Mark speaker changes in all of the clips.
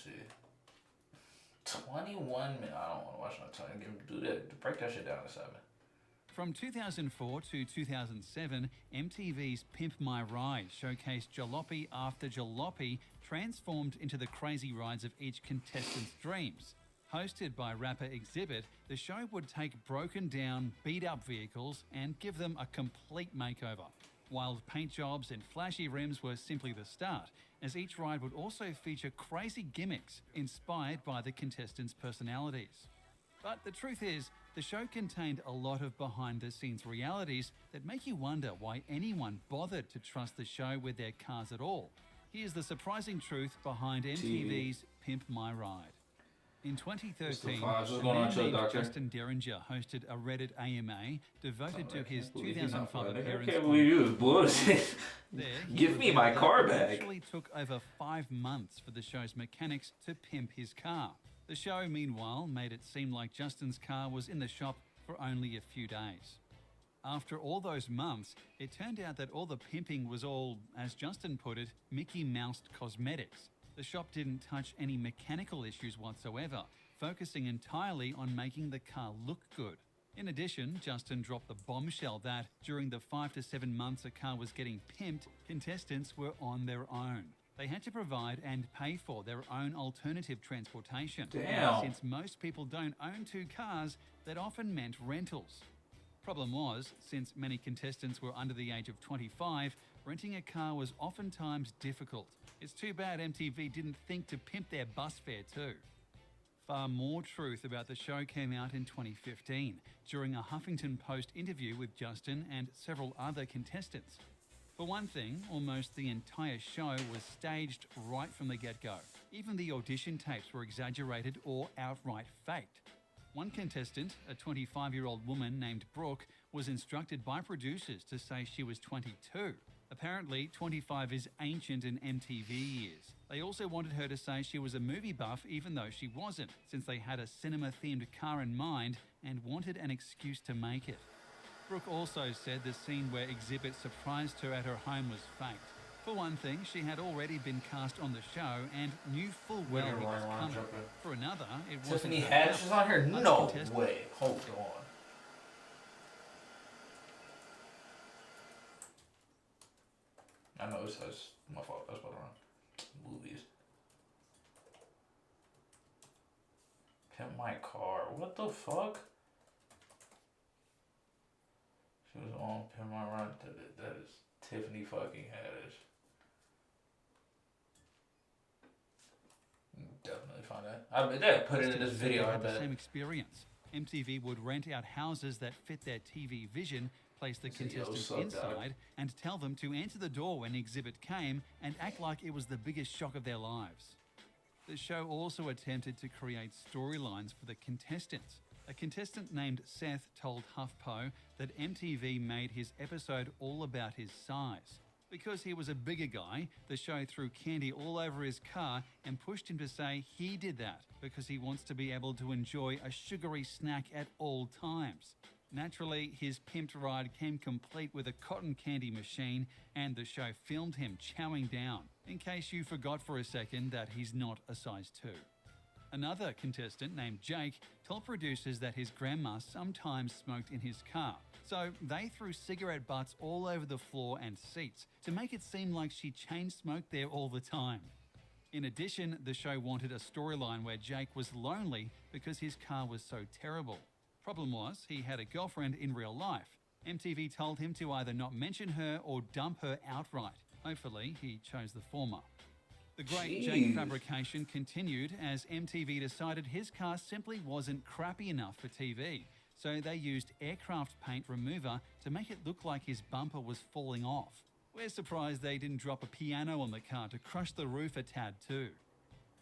Speaker 1: Let's see. 21 minutes. I don't want to watch no time. Do that. Break that shit down to 7.
Speaker 2: From 2004 to 2007, MTV's Pimp My Ride showcased jalopy after jalopy transformed into the crazy rides of each contestant's dreams. Hosted by rapper Exhibit, the show would take broken down, beat up vehicles and give them a complete makeover. Wild paint jobs and flashy rims were simply the start, as each ride would also feature crazy gimmicks inspired by the contestants' personalities. But the truth is, the show contained a lot of behind-the-scenes realities that make you wonder why anyone bothered to trust the show with their cars at all. Here's the surprising truth behind MTV's Pimp My Ride. In 2013, a man named Justin Derringer hosted a Reddit AMA devoted to his 2005 appearance.
Speaker 1: I can't believe you was bullshit. Give me my car back.
Speaker 2: It actually took over 5 months for the show's mechanics to pimp his car. The show, meanwhile, made it seem like Justin's car was in the shop for only a few days. After all those months, it turned out that all the pimping was all, as Justin put it, Mickey Mouse cosmetics. The shop didn't touch any mechanical issues whatsoever, focusing entirely on making the car look good. In addition, Justin dropped the bombshell that during the 5 to 7 months a car was getting pimped, contestants were on their own. They had to provide and pay for their own alternative transportation.
Speaker 1: Damn.
Speaker 2: Since most people don't own 2 cars, that often meant rentals. Problem was, since many contestants were under the age of 25, renting a car was oftentimes difficult. It's too bad MTV didn't think to pimp their bus fare too. Far more truth about the show came out in 2015, during a Huffington Post interview with Justin and several other contestants. For one thing, almost the entire show was staged right from the get-go. Even the audition tapes were exaggerated or outright faked. One contestant, a 25-year-old woman named Brooke, was instructed by producers to say she was 22. Apparently, 25 is ancient in MTV years. They also wanted her to say she was a movie buff even though she wasn't, since they had a cinema-themed car in mind and wanted an excuse to make it. Brooke also said the scene where Exhibit surprised her at her home was faked. For one thing, she had already been cast on the show and knew full well he was coming. For another, it wasn't
Speaker 1: Tiffany Haddish is on here? No way. Hold on. I know it's my fault. That's what I'm movies. Pimp My Car. What the fuck? She was on Pimp My Ride. That is Tiffany fucking Haddish. Definitely find that. I bet they put it in this video. I bet.
Speaker 2: The same experience. MTV would rent out houses that fit their TV vision, place the contestants inside, and tell them to enter the door when Exhibit came and act like it was the biggest shock of their lives. The show also attempted to create storylines for the contestants. A contestant named Seth told HuffPo that MTV made his episode all about his size. Because he was a bigger guy, the show threw candy all over his car and pushed him to say he did that because he wants to be able to enjoy a sugary snack at all times. Naturally, his pimped ride came complete with a cotton candy machine, and the show filmed him chowing down, in case you forgot for a second that he's not a size 2. Another contestant named Jake told producers that his grandma sometimes smoked in his car, so they threw cigarette butts all over the floor and seats to make it seem like she chain smoked there all the time. In addition, the show wanted a storyline where Jake was lonely because his car was so terrible. Problem was, he had a girlfriend in real life. MTV told him to either not mention her or dump her outright. Hopefully, he chose the former. The great Jake fabrication continued as MTV decided his car simply wasn't crappy enough for TV, so they used aircraft paint remover to make it look like his bumper was falling off. We're surprised they didn't drop a piano on the car to crush the roof a tad too.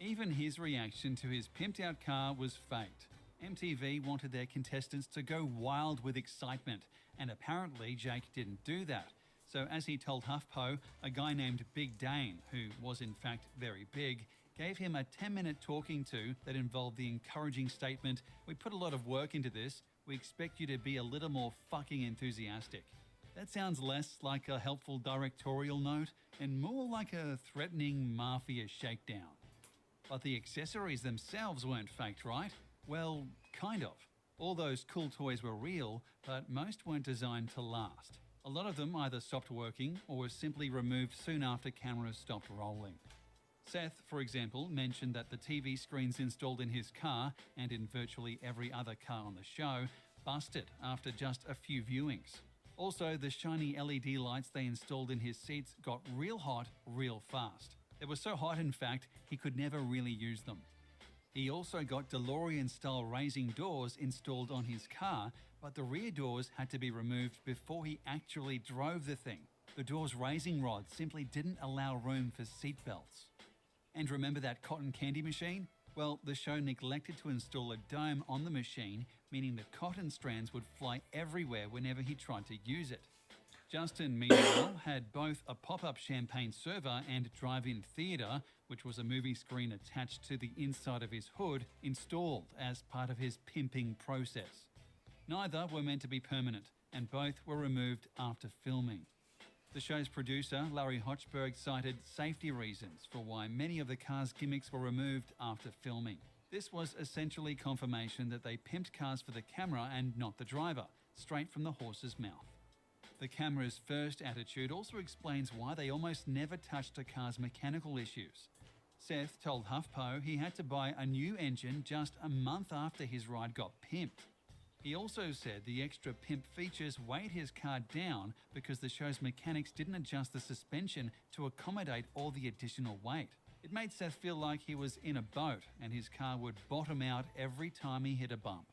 Speaker 2: Even his reaction to his pimped out car was faked. MTV wanted their contestants to go wild with excitement, and apparently Jake didn't do that. So as he told HuffPo, a guy named Big Dane, who was in fact very big, gave him a 10-minute talking to that involved the encouraging statement, "We put a lot of work into this, we expect you to be a little more fucking enthusiastic." That sounds less like a helpful directorial note and more like a threatening mafia shakedown. But the accessories themselves weren't faked, right? Well, kind of. All those cool toys were real, but most weren't designed to last. A lot of them either stopped working or were simply removed soon after cameras stopped rolling. Seth, for example, mentioned that the TV screens installed in his car and in virtually every other car on the show busted after just a few viewings. Also, the shiny LED lights they installed in his seats got real hot real fast. They were so hot, in fact, he could never really use them. He also got DeLorean-style raising doors installed on his car, but the rear doors had to be removed before he actually drove the thing. The door's raising rods simply didn't allow room for seat belts. And remember that cotton candy machine? Well, the show neglected to install a dome on the machine, meaning the cotton strands would fly everywhere whenever he tried to use it. Justin, meanwhile, had both a pop-up champagne server and drive-in theatre, which was a movie screen attached to the inside of his hood, installed as part of his pimping process. Neither were meant to be permanent, and both were removed after filming. The show's producer, Larry Hochberg, cited safety reasons for why many of the car's gimmicks were removed after filming. This was essentially confirmation that they pimped cars for the camera and not the driver, straight from the horse's mouth. The camera's first attitude also explains why they almost never touched a car's mechanical issues. Seth told HuffPo he had to buy a new engine just a month after his ride got pimped. He also said the extra pimp features weighed his car down because the show's mechanics didn't adjust the suspension to accommodate all the additional weight. It made Seth feel like he was in a boat and his car would bottom out every time he hit a bump.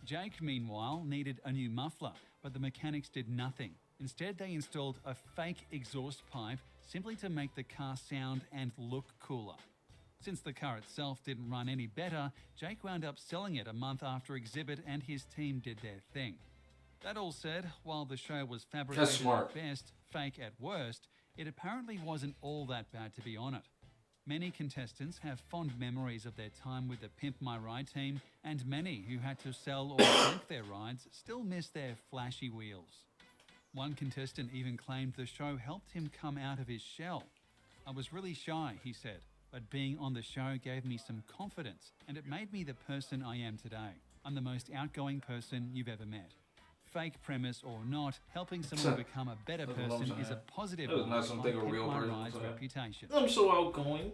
Speaker 2: Jake, meanwhile, needed a new muffler, but the mechanics did nothing. Instead, they installed a fake exhaust pipe simply to make the car sound and look cooler. Since the car itself didn't run any better, Jake wound up selling it a month after exhibit and his team did their thing. That all said, while the show was fabricated at best, fake at worst, it apparently wasn't all that bad, to be on it. Many contestants have fond memories of their time with the Pimp My Ride team, and many who had to sell or junk their rides still miss their flashy wheels. One contestant even claimed the show helped him come out of his shell. "I was really shy," he said, "but being on the show gave me some confidence, and it made me the person I am today. I'm the most outgoing person you've ever met." Fake premise or not, helping someone become a better person is a positive mark on Pimp My Ride's reputation.
Speaker 1: I'm so outgoing.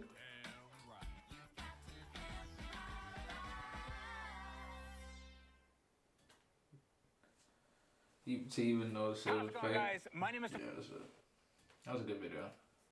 Speaker 1: To even know it's fake.
Speaker 3: Guys, my name is.
Speaker 1: Yeah, that was a good video.